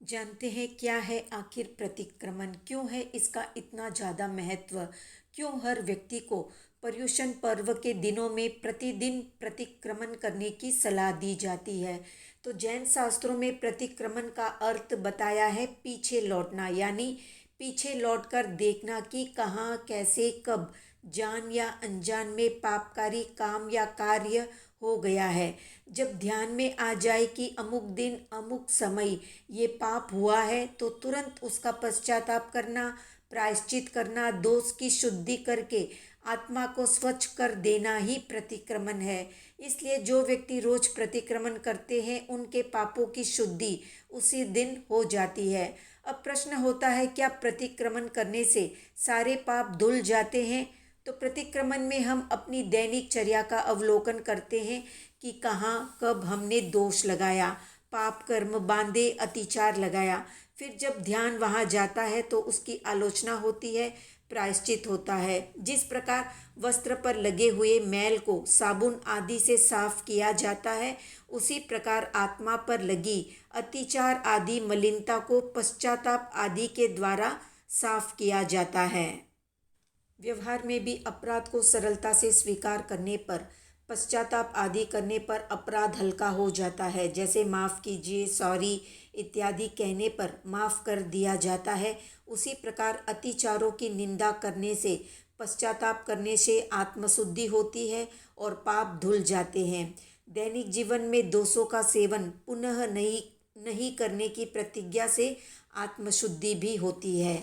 जानते हैं क्या है आखिर प्रतिक्रमण? क्यों है इसका इतना ज़्यादा महत्व? क्यों हर व्यक्ति को पर्युषण पर्व के दिनों में प्रतिदिन प्रतिक्रमण करने की सलाह दी जाती है? तो जैन शास्त्रों में प्रतिक्रमण का अर्थ बताया है पीछे लौटना, यानी पीछे लौटकर देखना कि कहाँ, कैसे, कब जान या अनजान में पापकारी काम या कार्य हो गया है। जब ध्यान में आ जाए कि अमुक दिन अमुक समय ये पाप हुआ है, तो तुरंत उसका पश्चाताप करना, प्रायश्चित करना, दोष की शुद्धि करके आत्मा को स्वच्छ कर देना ही प्रतिक्रमण है। इसलिए जो व्यक्ति रोज प्रतिक्रमण करते हैं उनके पापों की शुद्धि उसी दिन हो जाती है। अब प्रश्न होता है, क्या प्रतिक्रमण करने से सारे पाप धुल जाते हैं? तो प्रतिक्रमण में हम अपनी दैनिक चर्या का अवलोकन करते हैं कि कहाँ कब हमने दोष लगाया, पाप कर्म बांधे, अतिचार लगाया। फिर जब ध्यान वहाँ जाता है तो उसकी आलोचना होती है, प्रायश्चित होता है। जिस प्रकार वस्त्र पर लगे हुए मैल को साबुन आदि से साफ किया जाता है, उसी प्रकार आत्मा पर लगी अतिचार आदि मलिनता को पश्चाताप आदि के द्वारा साफ किया जाता है। व्यवहार में भी अपराध को सरलता से स्वीकार करने पर, पश्चाताप आदि करने पर अपराध हल्का हो जाता है। जैसे माफ़ कीजिए, सॉरी इत्यादि कहने पर माफ़ कर दिया जाता है, उसी प्रकार अतिचारों की निंदा करने से, पश्चाताप करने से आत्मशुद्धि होती है और पाप धुल जाते हैं। दैनिक जीवन में दोषों का सेवन पुनः नहीं नहीं करने की प्रतिज्ञा से आत्मशुद्धि भी होती है।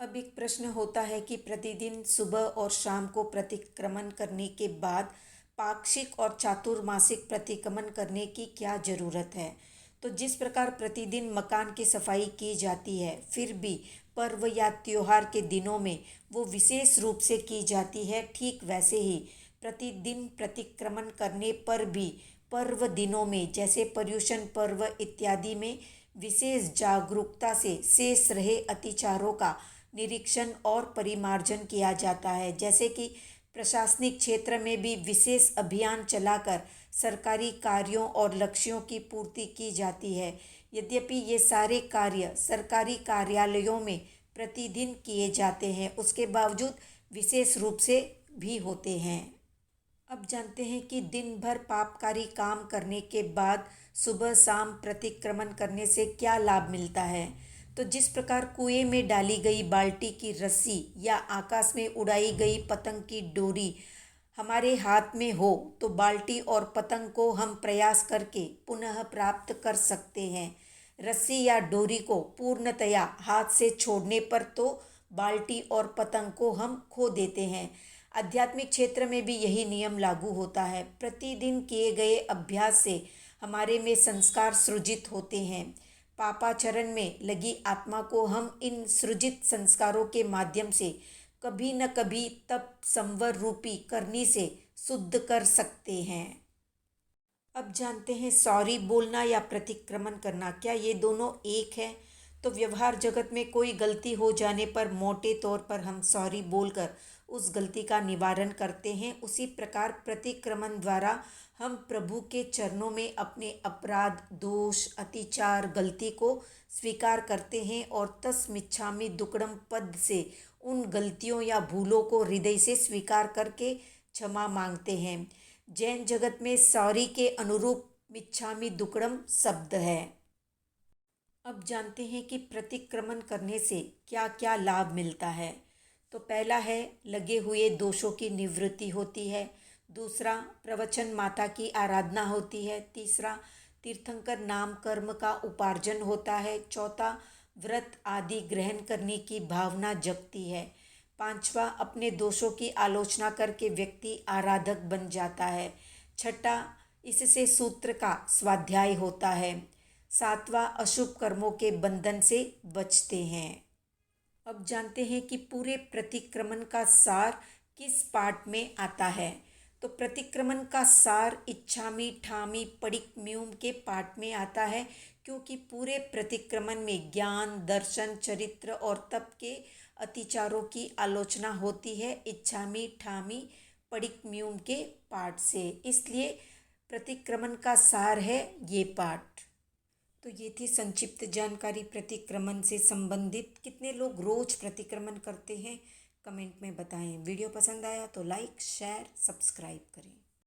अब एक प्रश्न होता है कि प्रतिदिन सुबह और शाम को प्रतिक्रमण करने के बाद पाक्षिक और चातुर्मासिक प्रतिक्रमण करने की क्या ज़रूरत है? तो जिस प्रकार प्रतिदिन मकान की सफाई की जाती है, फिर भी पर्व या त्योहार के दिनों में वो विशेष रूप से की जाती है, ठीक वैसे ही प्रतिदिन प्रतिक्रमण करने पर भी पर्व दिनों में, जैसे पर्युषण पर्व इत्यादि में, विशेष जागरूकता से शेष रहे अतिचारों का निरीक्षण और परिमार्जन किया जाता है। जैसे कि प्रशासनिक क्षेत्र में भी विशेष अभियान चलाकर सरकारी कार्यों और लक्ष्यों की पूर्ति की जाती है। यद्यपि ये सारे कार्य सरकारी कार्यालयों में प्रतिदिन किए जाते हैं, उसके बावजूद विशेष रूप से भी होते हैं। अब जानते हैं कि दिन भर पापकारी काम करने के बाद सुबह शाम प्रतिक्रमण करने से क्या लाभ मिलता है। तो जिस प्रकार कुएं में डाली गई बाल्टी की रस्सी या आकाश में उड़ाई गई पतंग की डोरी हमारे हाथ में हो, तो बाल्टी और पतंग को हम प्रयास करके पुनः प्राप्त कर सकते हैं। रस्सी या डोरी को पूर्णतया हाथ से छोड़ने पर तो बाल्टी और पतंग को हम खो देते हैं। आध्यात्मिक क्षेत्र में भी यही नियम लागू होता है। प्रतिदिन किए गए अभ्यास से हमारे में संस्कार सृजित होते हैं। पापाचरण में लगी आत्मा को हम इन सृजित संस्कारों के माध्यम से कभी न कभी तप संवर रूपी करनी से शुद्ध कर सकते हैं। अब जानते हैं सॉरी बोलना या प्रतिक्रमण करना, क्या ये दोनों एक है? तो व्यवहार जगत में कोई गलती हो जाने पर मोटे तौर पर हम सॉरी बोलकर उस गलती का निवारण करते हैं। उसी प्रकार प्रतिक्रमण द्वारा हम प्रभु के चरणों में अपने अपराध, दोष, अतिचार, गलती को स्वीकार करते हैं और तस्मिच्छामि दुक्कडम पद से उन गलतियों या भूलों को हृदय से स्वीकार करके क्षमा मांगते हैं। जैन जगत में सॉरी के अनुरूप मिच्छामि दुक्कडम शब्द है। अब जानते हैं कि प्रतिक्रमण करने से क्या क्या लाभ मिलता है। तो पहला है, लगे हुए दोषों की निवृत्ति होती है। दूसरा, प्रवचन माता की आराधना होती है। तीसरा, तीर्थंकर नाम कर्म का उपार्जन होता है। चौथा, व्रत आदि ग्रहण करने की भावना जगती है। पांचवा, अपने दोषों की आलोचना करके व्यक्ति आराधक बन जाता है। छठा, इससे सूत्र का स्वाध्याय होता है। सातवां, अशुभ कर्मों के बंधन से बचते हैं। अब जानते हैं कि पूरे प्रतिक्रमण का सार किस पाठ में आता है। तो प्रतिक्रमण का सार इच्छामि ठामि पडिक्म्यूम के पाठ में आता है, क्योंकि पूरे प्रतिक्रमण में ज्ञान, दर्शन, चरित्र और तप के अतिचारों की आलोचना होती है इच्छामि ठामि पडिक्म्यूम के पाठ से। इसलिए प्रतिक्रमण का सार है ये पाठ। तो ये थी संक्षिप्त जानकारी प्रतिक्रमण से संबंधित। कितने लोग रोज प्रतिक्रमण करते हैं कमेंट में बताएं। वीडियो पसंद आया तो लाइक शेयर सब्सक्राइब करें।